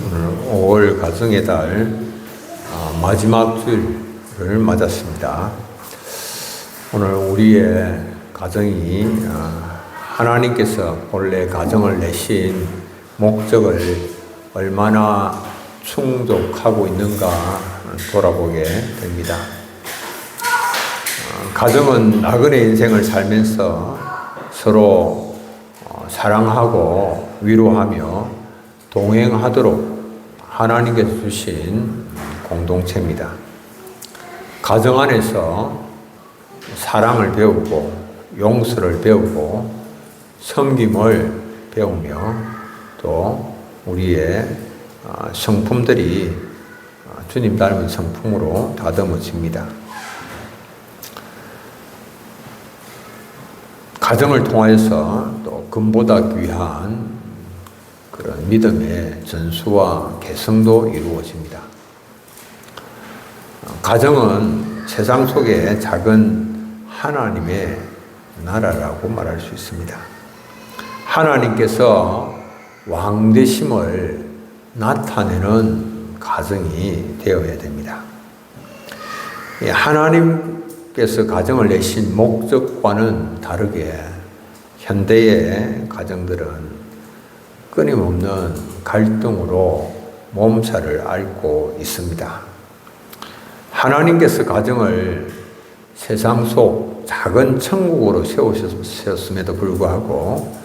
오늘 5월 가정의 달 마지막 주일을 맞았습니다. 오늘 우리의 가정이 하나님께서 본래 가정을 내신 목적을 얼마나 충족하고 있는가 돌아보게 됩니다. 가정은 나그네 인생을 살면서 서로 사랑하고 위로하며 동행하도록 하나님께서 주신 공동체입니다. 가정 안에서 사랑을 배우고 용서를 배우고 섬김을 배우며 또 우리의 성품들이 주님 닮은 성품으로 다듬어집니다. 가정을 통하여서 또 금보다 귀한 그런 믿음의 전수와 개성도 이루어집니다. 가정은 세상 속의 작은 하나님의 나라라고 말할 수 있습니다. 하나님께서 왕되심을 나타내는 가정이 되어야 됩니다. 하나님께서 가정을 내신 목적과는 다르게 현대의 가정들은 끊임없는 갈등으로 몸살을 앓고 있습니다. 하나님께서 가정을 세상 속 작은 천국으로 세우셨음에도 불구하고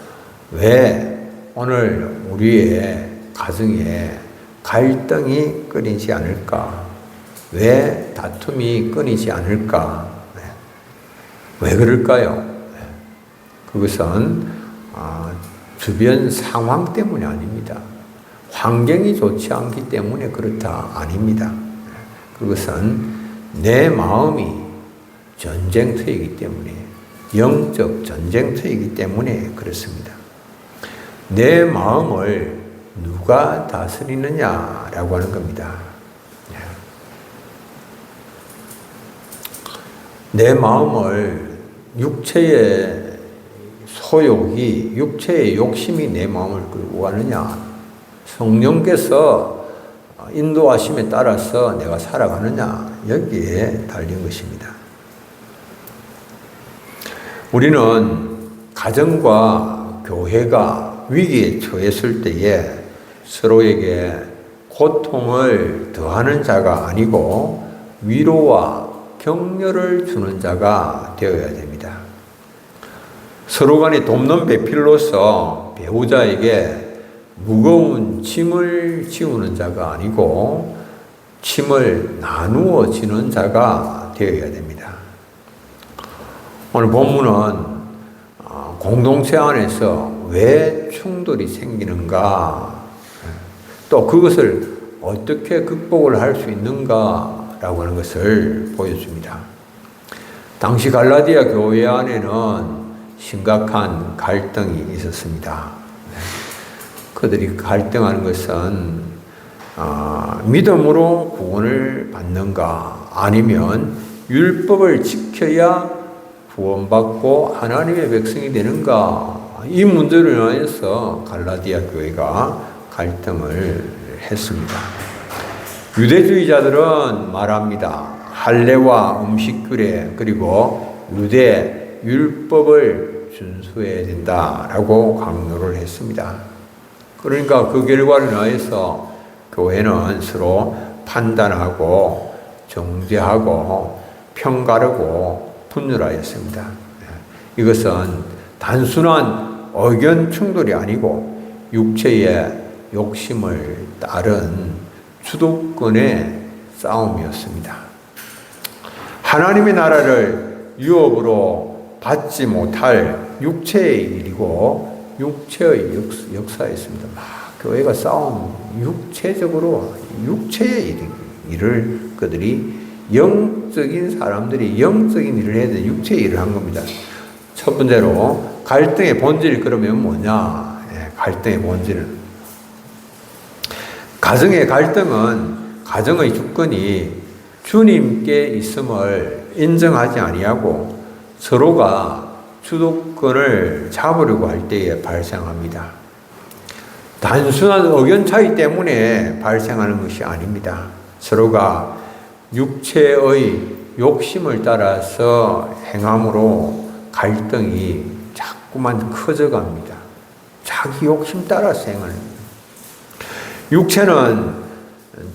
왜 오늘 우리의 가정에 갈등이 끊이지 않을까? 왜 다툼이 끊이지 않을까? 왜 그럴까요? 그것은 주변 상황 때문이 아닙니다. 환경이 좋지 않기 때문에 그렇다 아닙니다. 그것은 내 마음이 전쟁터이기 때문에, 영적 전쟁터이기 때문에 그렇습니다. 내 마음을 누가 다스리느냐라고 하는 겁니다. 내 마음을 육체의 소욕이, 육체의 욕심이 내 마음을 끌고 가느냐, 성령께서 인도하심에 따라서 내가 살아가느냐, 여기에 달린 것입니다. 우리는 가정과 교회가 위기에 처했을 때에 서로에게 고통을 더하는 자가 아니고 위로와 격려를 주는 자가 되어야 됩니다. 서로 간에 돕는 배필로서 배우자에게 무거운 짐을 지우는 자가 아니고 짐을 나누어 지는 자가 되어야 됩니다. 오늘 본문은 공동체 안에서 왜 충돌이 생기는가, 또 그것을 어떻게 극복을 할 수 있는가라고 하는 것을 보여줍니다. 당시 갈라디아 교회 안에는 심각한 갈등이 있었습니다. 그들이 갈등하는 것은 믿음으로 구원을 받는가, 아니면 율법을 지켜야 구원받고 하나님의 백성이 되는가, 이 문제로 인하여서 갈라디아 교회가 갈등을 했습니다. 유대주의자들은 말합니다. 할례와 음식규례 그리고 유대 율법을 준수해야 된다라고 강조를 했습니다. 그러니까 그 결과를 인하여서 교회는 서로 판단하고 정죄하고 편가르고 분열하였습니다. 이것은 단순한 의견 충돌이 아니고 육체의 욕심을 따른 주도권의 싸움이었습니다. 하나님의 나라를 유업으로 받지 못할 육체의 일이고 육체의 역사였습니다. 교회가 육체적으로 육체의 일을 그들이 영적인 사람들이 영적인 일을 해야 되는 육체의 일을 한 겁니다. 첫 번째로 갈등의 본질이 그러면 뭐냐? 갈등의 본질은 가정의 갈등은 가정의 주권이 주님께 있음을 인정하지 아니하고 서로가 주도권을 잡으려고 할 때에 발생합니다. 단순한 의견 차이 때문에 발생하는 것이 아닙니다. 서로가 육체의 욕심을 따라서 행함으로 갈등이 자꾸만 커져갑니다. 자기 욕심 따라서 행하는 거예요. 육체는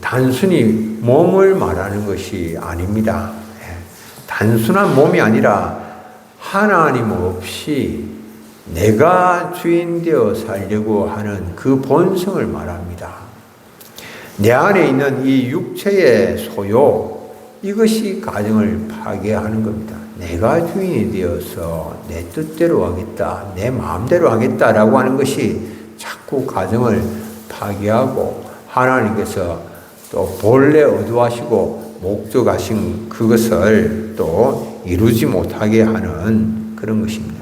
단순히 몸을 말하는 것이 아닙니다. 단순한 몸이 아니라 하나님 없이 내가 주인 되어 살려고 하는 그 본성을 말합니다. 내 안에 있는 이 육체의 소욕, 이것이 가정을 파괴하는 겁니다. 내가 주인이 되어서 내 뜻대로 하겠다, 내 마음대로 하겠다라고 하는 것이 자꾸 가정을 파괴하고 하나님께서 또 본래 의도하시고 목적하신 그것을 또 이루지 못하게 하는 그런 것입니다.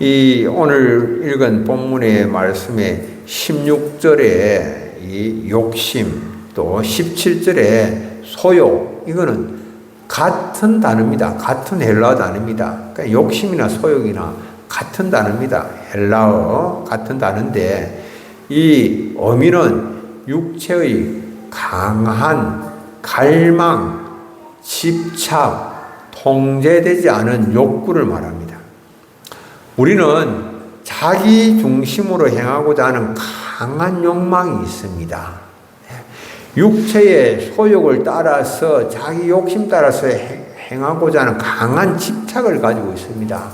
이 오늘 읽은 본문의 말씀에 16절에 이 욕심, 또 17절에 소욕, 이거는 같은 단어입니다. 같은 헬라어 단어입니다. 그러니까 욕심이나 소욕이나 같은 단어입니다. 헬라어 같은 단어인데 이 의미는 육체의 강한 갈망, 집착, 통제되지 않은 욕구를 말합니다. 우리는 자기 중심으로 행하고자 하는 강한 욕망이 있습니다. 육체의 소욕을 따라서 자기 욕심 따라서 행하고자 하는 강한 집착을 가지고 있습니다.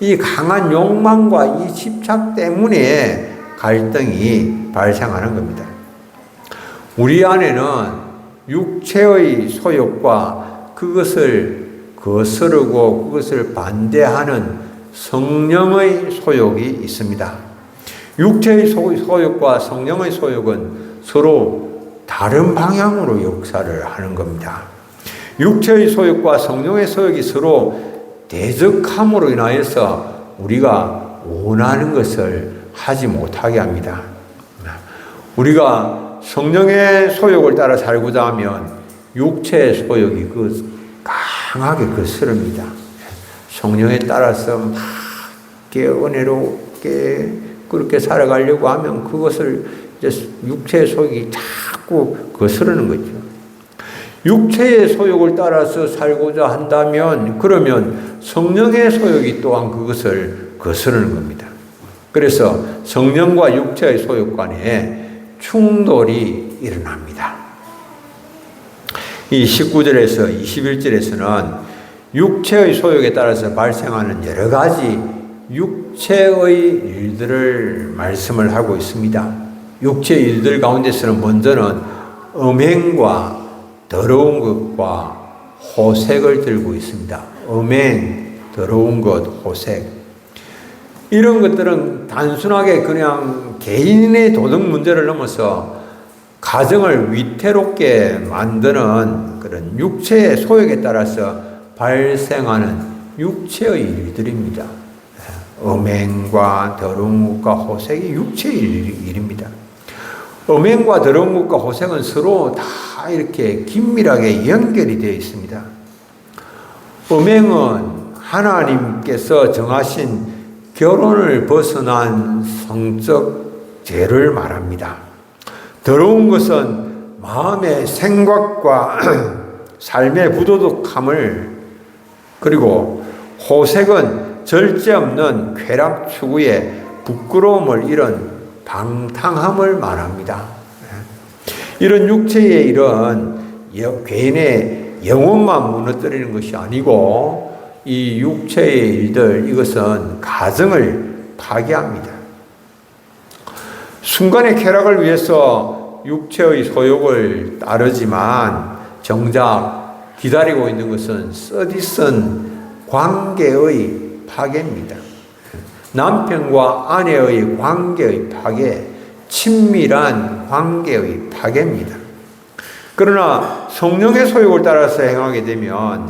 이 강한 욕망과 이 집착 때문에 갈등이 발생하는 겁니다. 우리 안에는 육체의 소욕과 그것을 거스르고 그것을 반대하는 성령의 소욕이 있습니다. 육체의 소욕과 성령의 소욕은 서로 다른 방향으로 역사를 하는 겁니다. 육체의 소욕과 성령의 소욕이 서로 대적함으로 인하여서 우리가 원하는 것을 하지 못하게 합니다. 우리가 성령의 소욕을 따라 살고자 하면 육체의 소욕이 강하게 거스릅니다. 성령에 따라서 막 은혜롭게 그렇게 살아가려고 하면 그것을 이제 육체의 소욕이 자꾸 거스르는 거죠. 육체의 소욕을 따라서 살고자 한다면 그러면 성령의 소욕이 또한 그것을 거스르는 겁니다. 그래서 성령과 육체의 소욕 간에 충돌이 일어납니다. 이 19절에서 21절에서는 육체의 소욕에 따라서 발생하는 여러 가지 육체의 일들을 말씀을 하고 있습니다. 육체의 일들 가운데서는 먼저는 음행과 더러운 것과 호색을 들고 있습니다. 음행, 더러운 것, 호색. 이런 것들은 단순하게 그냥 개인의 도덕 문제를 넘어서 가정을 위태롭게 만드는 그런 육체의 소욕에 따라서 발생하는 육체의 일들입니다. 음행과 더러운 것과 호색이 육체의 일입니다. 음행과 더러운 것과 호색은 서로 다 이렇게 긴밀하게 연결이 되어 있습니다. 음행은 하나님께서 정하신 결혼을 벗어난 성적 죄를 말합니다. 더러운 것은 마음의 생각과 삶의 부도덕함을, 그리고 호색은 절제 없는 쾌락 추구에 부끄러움을 이런 방탕함을 말합니다. 이런 육체의 일은 개인의 영혼만 무너뜨리는 것이 아니고 이 육체의 일들, 이것은 가정을 파괴합니다. 순간의 쾌락을 위해서 육체의 소욕을 따르지만 정작 기다리고 있는 것은 쓰디쓴 관계의 파괴입니다. 남편과 아내의 관계의 파괴, 친밀한 관계의 파괴입니다. 그러나 성령의 소욕을 따라서 행하게 되면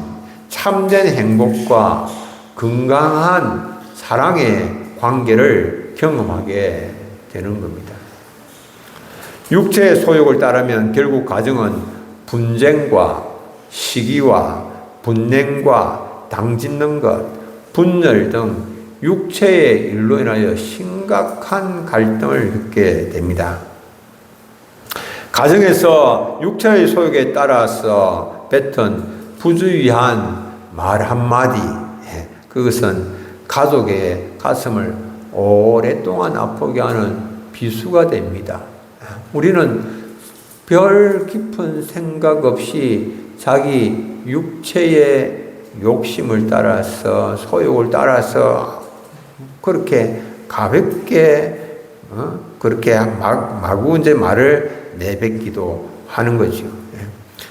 참된 행복과 건강한 사랑의 관계를 경험하게 되는 겁니다. 육체의 소욕을 따르면 결국 가정은 분쟁과 시기와 분냉과 당짓는 것, 분열 등 육체의 일로 인하여 심각한 갈등을 겪게 됩니다. 가정에서 육체의 소욕에 따라서 뱉은 부주의한 말 한마디, 그것은 가족의 가슴을 오랫동안 아프게 하는 비수가 됩니다. 우리는 별 깊은 생각 없이 자기 육체의 욕심을 따라서, 소욕을 따라서 그렇게 가볍게 그렇게 마구 이제 말을 내뱉기도 하는 거죠.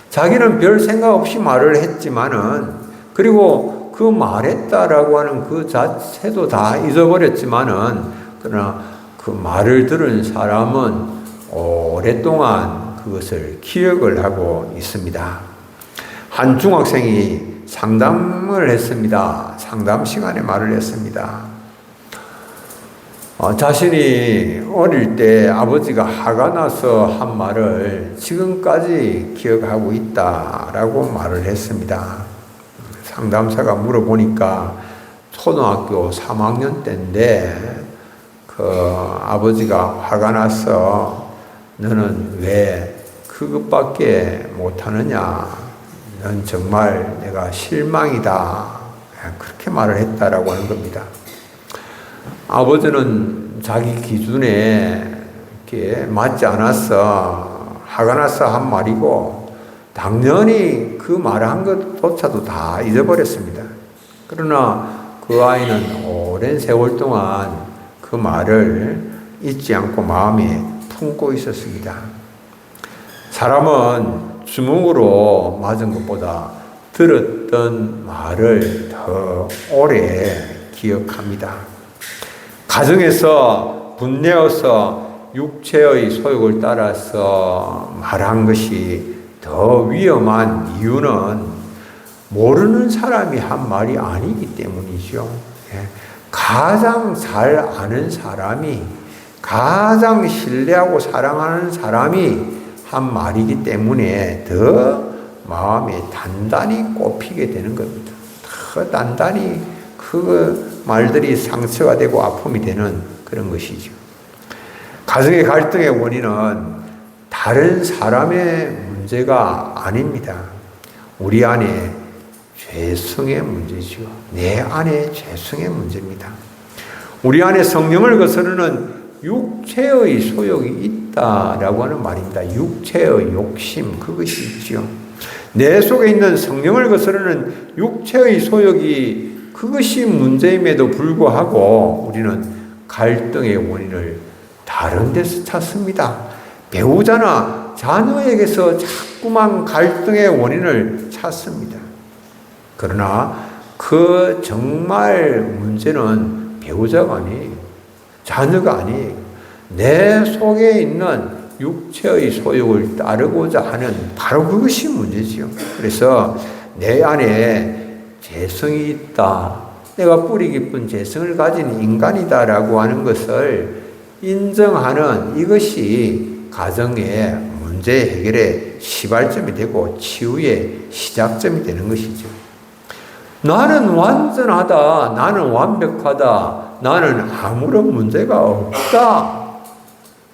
자기는 별 생각 없이 말을 했지만은, 그리고 그 말했다라고 하는 그 자체도 다 잊어버렸지만은, 그러나 그 말을 들은 사람은 오랫동안 그것을 기억을 하고 있습니다. 한 중학생이 상담을 했습니다. 상담 시간에 말을 했습니다. 자신이 어릴 때 아버지가 화가 나서 한 말을 지금까지 기억하고 있다라고 말을 했습니다. 상담사가 물어보니까 초등학교 3학년 때인데 그 아버지가 화가 나서 너는 왜 그것밖에 못하느냐? 넌 정말 내가 실망이다. 그렇게 말을 했다라고 하는 겁니다. 아버지는 자기 기준에 이렇게 맞지 않았어. 화가 나서 한 말이고, 당연히 그 말한 것조차도 다 잊어버렸습니다. 그러나 그 아이는 오랜 세월 동안 그 말을 잊지 않고 마음에 품고 있었습니다. 사람은 주먹으로 맞은 것보다 들었던 말을 더 오래 기억합니다. 가정에서 분내어서 육체의 소욕을 따라서 말한 것이 더 위험한 이유는 모르는 사람이 한 말이 아니기 때문이죠. 가장 잘 아는 사람이, 가장 신뢰하고 사랑하는 사람이 한 말이기 때문에 더 마음에 단단히 꼽히게 되는 겁니다. 더 단단히 그 말들이 상처가 되고 아픔이 되는 그런 것이죠. 가정의 갈등의 원인은 다른 사람의 문제가 아닙니다. 우리 안에 죄성의 문제죠. 내 안에 죄성의 문제입니다. 우리 안에 성령을 거스르는 육체의 소욕이 있다라고 하는 말입니다. 육체의 욕심, 그것이 있죠. 내 속에 있는 성령을 거스르는 육체의 소욕이 그것이 문제임에도 불구하고 우리는 갈등의 원인을 다른 데서 찾습니다. 배우자나 자녀에게서 자꾸만 갈등의 원인을 찾습니다. 그러나 그 정말 문제는 배우자가 아니에요. 자녀가 아니에요. 내 속에 있는 육체의 소욕을 따르고자 하는 바로 그것이 문제지요. 그래서 내 안에 죄성이 있다. 내가 뿌리 깊은 죄성을 가진 인간이다라고 하는 것을 인정하는 이것이 가정의 문제 해결의 시발점이 되고 치유의 시작점이 되는 것이죠. 나는 완전하다. 나는 완벽하다. 나는 아무런 문제가 없다.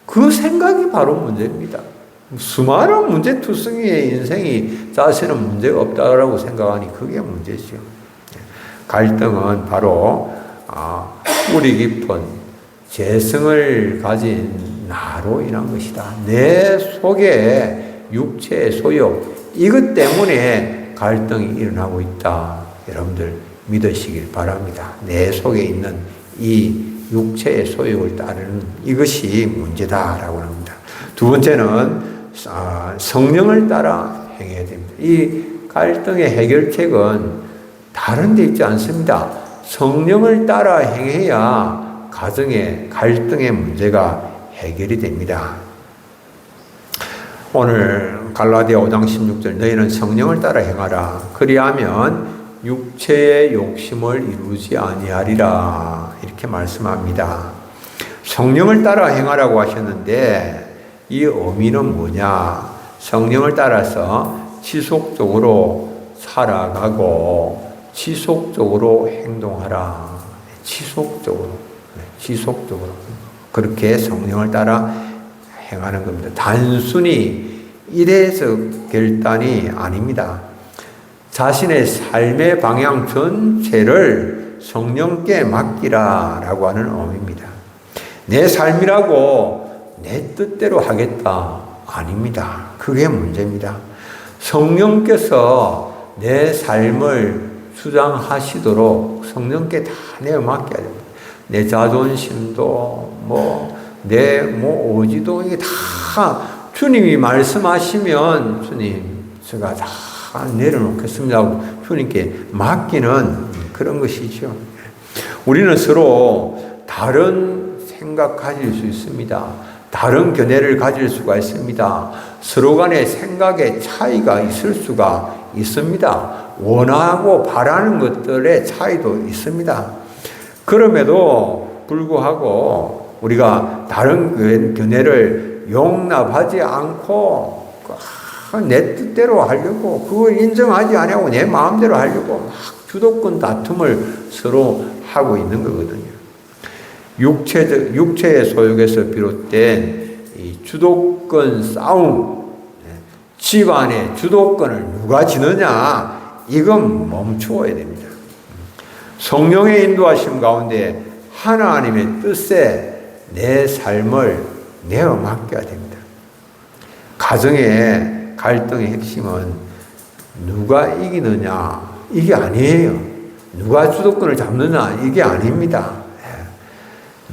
그 생각이 바로 문제입니다. 수많은 문제투성이의 인생이 자신은 문제가 없다라고 생각하니 그게 문제죠. 갈등은 바로 뿌리 깊은 재성을 가진 나로 인한 것이다. 내 속에 육체의 소욕, 이것 때문에 갈등이 일어나고 있다. 여러분들 믿으시길 바랍니다. 내 속에 있는 이 육체의 소욕을 따르는 이것이 문제다라고 합니다. 두 번째는 성령을 따라 행해야 됩니다. 이 갈등의 해결책은 다른 데 있지 않습니다. 성령을 따라 행해야 가정의 갈등의 문제가 해결이 됩니다. 오늘 갈라디아 5장 16절 너희는 성령을 따라 행하라. 그리하면 육체의 욕심을 이루지 아니하리라. 이렇게 말씀합니다. 성령을 따라 행하라고 하셨는데 이 의미는 뭐냐? 성령을 따라서 지속적으로 살아가고 지속적으로 행동하라. 지속적으로 그렇게 성령을 따라 행하는 겁니다. 단순히 이래서 결단이 아닙니다. 자신의 삶의 방향 전체를 성령께 맡기라라고 하는 의미입니다. 내 삶이라고 내 뜻대로 하겠다 아닙니다. 그게 문제입니다. 성령께서 내 삶을 주장하시도록 성령께 다 내어 맡겨야 됩니다. 내 자존심도 내 오지도 이게 다 주님이 말씀하시면 주님 제가 다 내려놓겠습니다 하고 주님께 맡기는 그런 것이죠. 우리는 서로 다른 생각 가질 수 있습니다. 다른 견해를 가질 수가 있습니다. 서로 간의 생각의 차이가 있을 수가 있습니다. 원하고 바라는 것들의 차이도 있습니다. 그럼에도 불구하고 우리가 다른 견해를 용납하지 않고 내 뜻대로 하려고 그걸 인정하지 않고 내 마음대로 하려고 막 주도권 다툼을 서로 하고 있는 거거든요. 육체의 소욕에서 비롯된 이 주도권 싸움, 집안의 주도권을 누가 지느냐, 이건 멈추어야 됩니다. 성령의 인도하심 가운데 하나님의 뜻에 내 삶을 내어 맡겨야 됩니다. 가정의 갈등의 핵심은 누가 이기느냐, 이게 아니에요. 누가 주도권을 잡느냐, 이게 아닙니다.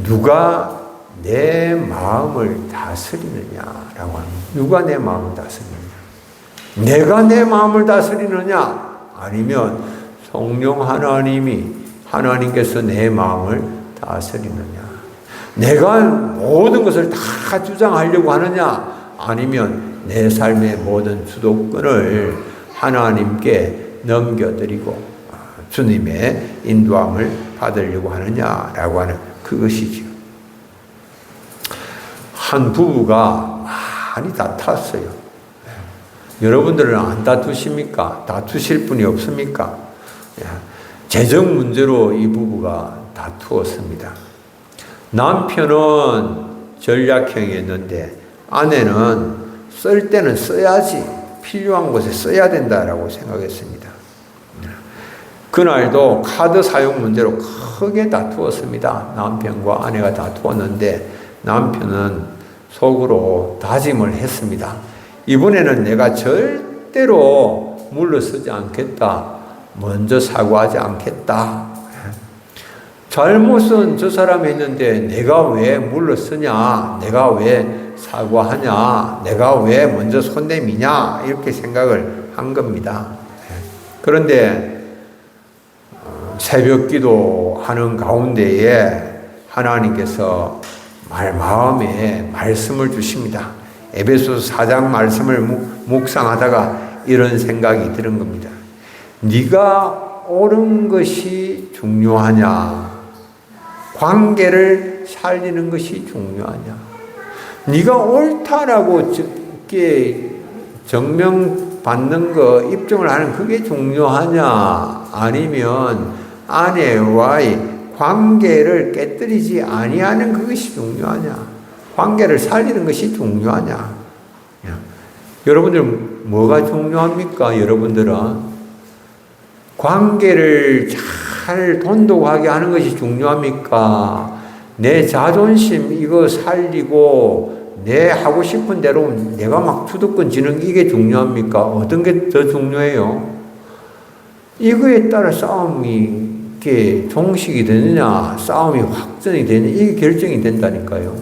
누가 내 마음을 다스리느냐라고 합니다. 누가 내 마음을 다스리느냐. 내가 내 마음을 다스리느냐, 아니면 성령 하나님께서 내 마음을 다스리느냐. 내가 모든 것을 다 주장하려고 하느냐, 아니면 내 삶의 모든 주도권을 하나님께 넘겨드리고 주님의 인도함을 받으려고 하느냐라고 하는 그것이죠. 한 부부가 많이 다퉜어요. 여러분들은 안 다투십니까? 다투실 분이 없습니까? 재정 문제로 이 부부가 다투었습니다. 남편은 전략형이었는데 아내는 쓸 때는 써야지, 필요한 곳에 써야 된다라고 생각했습니다. 그날도 카드 사용 문제로 크게 다투었습니다. 남편과 아내가 다투었는데 남편은 속으로 다짐을 했습니다. 이번에는 내가 절대로 물러서지 않겠다. 먼저 사과하지 않겠다. 잘못은 저 사람이 했는데 내가 왜 물러서냐? 내가 왜 사과하냐? 내가 왜 먼저 손 내미냐? 이렇게 생각을 한 겁니다. 그런데 새벽 기도하는 가운데에 하나님께서 마음에 말씀을 주십니다. 에베소서 4장 말씀을 묵상하다가 이런 생각이 드는 겁니다. 네가 옳은 것이 중요하냐? 관계를 살리는 것이 중요하냐? 네가 옳다라고 정명받는 거, 입증을 하는 그게 중요하냐? 아니면 아내와의 관계를 깨뜨리지 아니하는 그것이 중요하냐? 관계를 살리는 것이 중요하냐? 여러분들 뭐가 중요합니까? 여러분들은 관계를 잘 돈독하게 하는 것이 중요합니까? 내 자존심 이거 살리고 내 하고 싶은 대로 내가 막 주도권 지는 이게 중요합니까? 어떤 게 더 중요해요? 이거에 따라 싸움이 이렇게 종식이 되느냐, 싸움이 확전이 되느냐, 이게 결정이 된다니까요.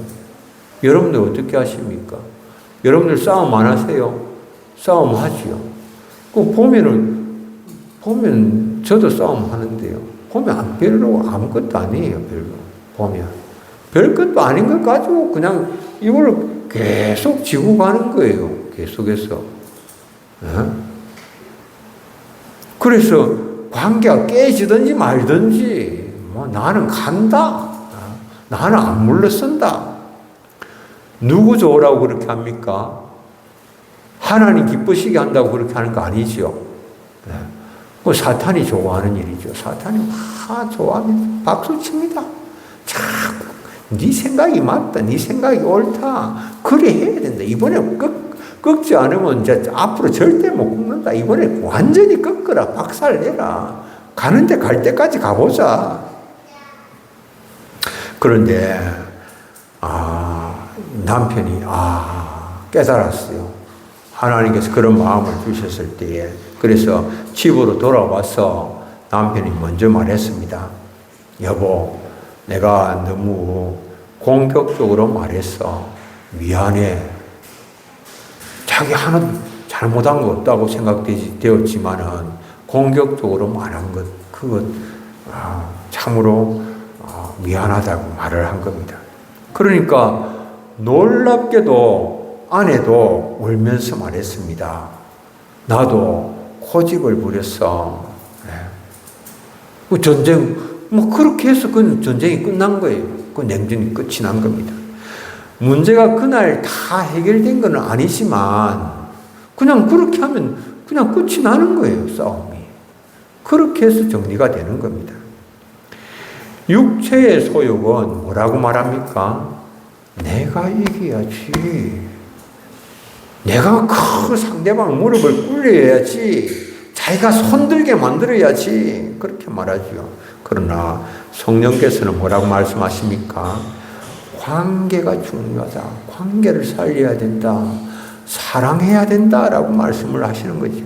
여러분들 어떻게 하십니까? 여러분들 싸움 안 하세요? 싸움 하지요. 보면 저도 싸움 하는데요. 보면 별로 아무것도 아니에요. 보면 별 것도 아닌 것 가지고 그냥 이걸 계속 지고 가는 거예요. 계속해서. 그래서 관계가 깨지든지 말든지 나는 간다. 나는 안 물러선다. 누구 좋으라고 그렇게 합니까? 하나님 기쁘시게 한다고 그렇게 하는 거 아니죠. 그 사탄이 좋아하는 일이죠. 사탄이 좋아하면 박수 칩니다. 자꾸 네 생각이 맞다. 네 생각이 옳다. 그래 해야 된다. 이번에 꺾지 않으면 이제 앞으로 절대 못 꺾는다. 이번에 완전히 꺾어라. 박살내라. 가는데 갈 때까지 가보자. 그런데 남편이 깨달았어요. 하나님께서 그런 마음을 주셨을 때에. 그래서 집으로 돌아와서 남편이 먼저 말했습니다. 여보, 내가 너무 공격적으로 말했어. 미안해. 자기 하나도 잘못한 거 없다고 생각되었지만은 공격적으로 말한 것, 그것 참으로 미안하다고 말을 한 겁니다. 그러니까 놀랍게도 아내도 울면서 말했습니다. 나도 고집을 부렸어. 그 전쟁, 그렇게 해서 그 전쟁이 끝난 거예요. 그 냉전이 끝이 난 겁니다. 문제가 그날 다 해결된 건 아니지만, 그냥 그렇게 하면 그냥 끝이 나는 거예요, 싸움이. 그렇게 해서 정리가 되는 겁니다. 육체의 소욕은 뭐라고 말합니까? 내가 이겨야지. 내가 그 상대방 무릎을 꿇려야지. 자기가 손들게 만들어야지. 그렇게 말하죠. 그러나 성령께서는 뭐라고 말씀하십니까? 관계가 중요하다. 관계를 살려야 된다. 사랑해야 된다라고 말씀을 하시는 거죠.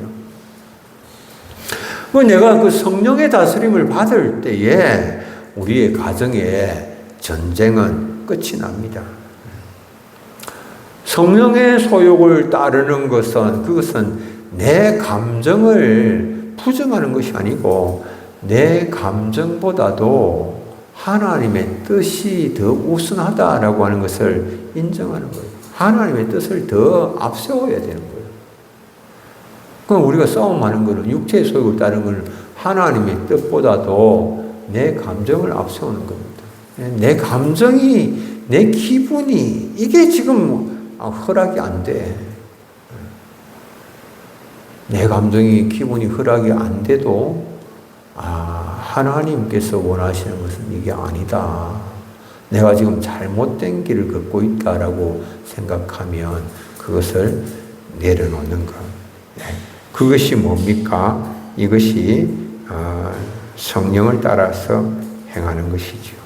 내가 그 성령의 다스림을 받을 때에 우리의 가정의 전쟁은 끝이 납니다. 성령의 소욕을 따르는 그것은 내 감정을 부정하는 것이 아니고 내 감정보다도 하나님의 뜻이 더 우선하다라고 하는 것을 인정하는 거예요. 하나님의 뜻을 더 앞세워야 되는 거예요. 그럼 우리가 싸움하는 것은 육체의 소욕을 따르는 것은 하나님의 뜻보다도 내 감정을 앞세우는 겁니다. 내 감정이, 내 기분이 이게 지금 허락이 안 돼. 내 감정이, 기분이 허락이 안 돼도 하나님께서 원하시는 것은 이게 아니다. 내가 지금 잘못된 길을 걷고 있다라고 생각하면 그것을 내려놓는 것. 그것이 뭡니까? 이것이 성령을 따라서 행하는 것이죠.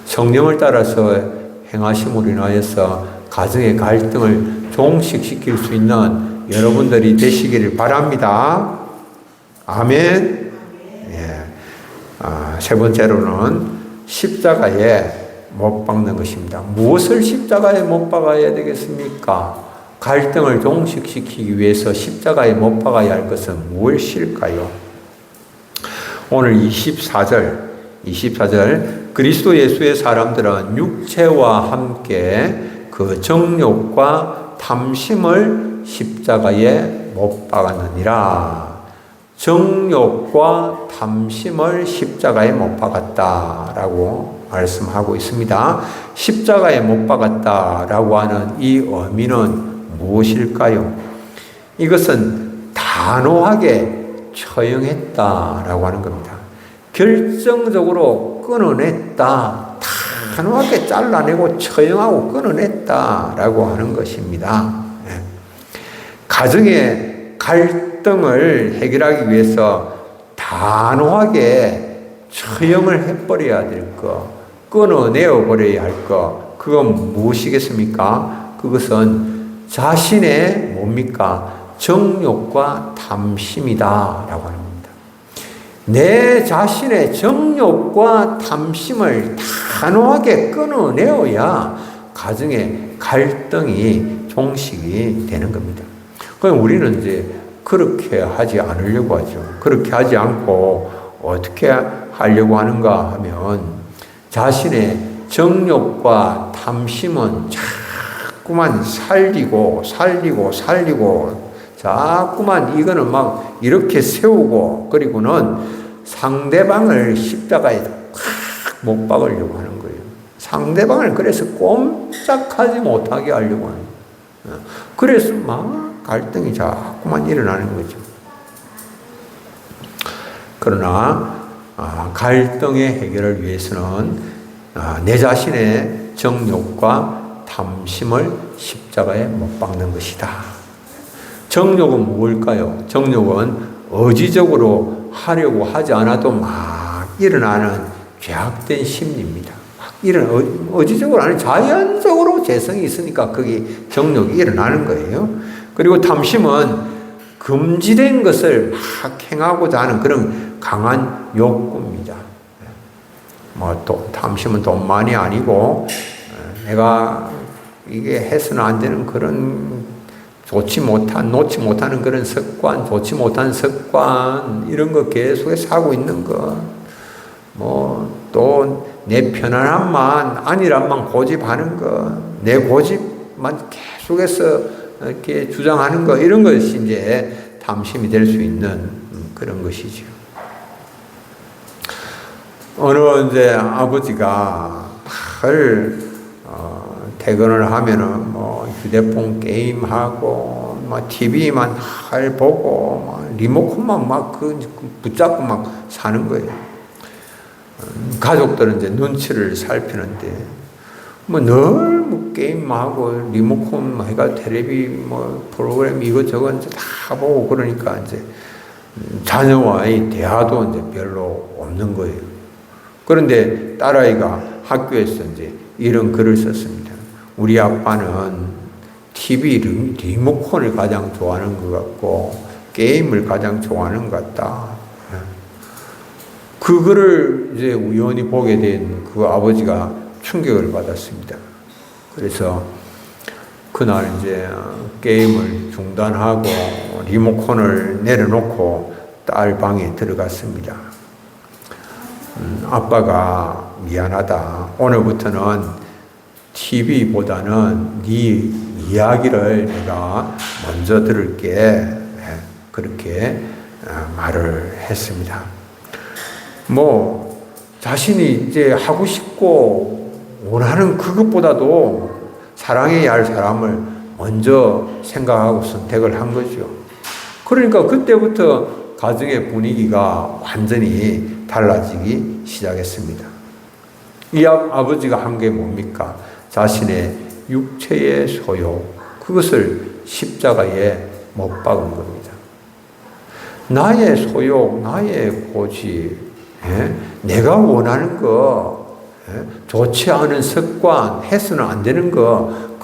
성령을 따라서 행하심으로 인하여서 가정의 갈등을 종식시킬 수 있는 여러분들이 되시기를 바랍니다. 아멘. 세 번째로는 십자가에 못 박는 것입니다. 무엇을 십자가에 못 박아야 되겠습니까? 갈등을 종식시키기 위해서 십자가에 못 박아야 할 것은 무엇일까요? 오늘 24절 그리스도 예수의 사람들은 육체와 함께 그 정욕과 탐심을 십자가에 못 박았느니라. 정욕과 탐심을 십자가에 못 박았다라고 말씀하고 있습니다. 십자가에 못 박았다라고 하는 이 의미는 무엇일까요? 이것은 단호하게 처형했다라고 하는 겁니다. 결정적으로 끊어냈다. 단호하게 잘라내고 처형하고 끊어냈다라고 하는 것입니다. 가정의 갈등을 해결하기 위해서 단호하게 처형을 해버려야 될 것, 끊어내어 버려야 할 것, 그건 무엇이겠습니까? 그것은 자신의 뭡니까? 정욕과 탐심이다라고 하는 겁니다. 내 자신의 정욕과 탐심을 단호하게 끊어내어야 가정의 갈등이 종식이 되는 겁니다. 그럼 우리는 이제 그렇게 하지 않으려고 하죠. 그렇게 하지 않고 어떻게 하려고 하는가 하면 자신의 정욕과 탐심은 자꾸만 살리고 자꾸만 이거는 막 이렇게 세우고 그리고는 상대방을 십자가에 못 박으려고 하는 거예요. 상대방을 그래서 꼼짝하지 못하게 하려고 하는 거예요. 그래서 막 갈등이 자꾸만 일어나는 거죠. 그러나 갈등의 해결을 위해서는 내 자신의 정욕과 탐심을 십자가에 못 박는 것이다. 정욕은 무엇일까요? 정욕은 의지적으로 하려고 하지 않아도 막 일어나는 죄악된 심리입니다. 의지적으로 아니 자연적으로 재성이 있으니까 거기 정욕이 일어나는 거예요. 그리고 탐심은 금지된 것을 막 행하고자 하는 그런 강한 욕구입니다. 탐심은 돈만이 아니고 내가 이게 해서는 안 되는 그런 놓지 못하는 그런 습관, 좋지 못한 습관, 이런 거 계속해서 하고 있는 것, 또 내 편안함만, 안일함만 고집하는 것, 내 고집만 계속해서 이렇게 주장하는 것, 이런 것이 이제 탐심이 될 수 있는 그런 것이죠. 어느 이제 아버지가 퇴근을 하면은 휴대폰 게임하고 TV만 보고 리모컨만 붙잡고 막 사는 거예요. 가족들은 이제 눈치를 살피는데 늘 게임만 하고 리모컨 해가 텔레비 프로그램 이것저것 이제 다 보고 그러니까 이제 자녀와의 대화도 이제 별로 없는 거예요. 그런데 딸아이가 학교에서 이제 이런 글을 썼습니다. 우리 아빠는 TV 리모컨을 가장 좋아하는 것 같고 게임을 가장 좋아하는 것 같다. 그 글을 이제 우연히 보게 된 그 아버지가 충격을 받았습니다. 그래서 그날 이제 게임을 중단하고 리모컨을 내려놓고 딸 방에 들어갔습니다. 아빠가 미안하다. 오늘부터는 TV보다는 네 이야기를 내가 먼저 들을게. 그렇게 말을 했습니다. 자신이 이제 하고 싶고 원하는 그것보다도 사랑해야 할 사람을 먼저 생각하고 선택을 한 거죠. 그러니까 그때부터 가정의 분위기가 완전히 달라지기 시작했습니다. 이 아버지가 한 게 뭡니까? 자신의 육체의 소욕, 그것을 십자가에 못 박은 겁니다. 나의 소욕, 나의 고집, 내가 원하는 거, 좋지 않은 습관, 해서는 안 되는 거,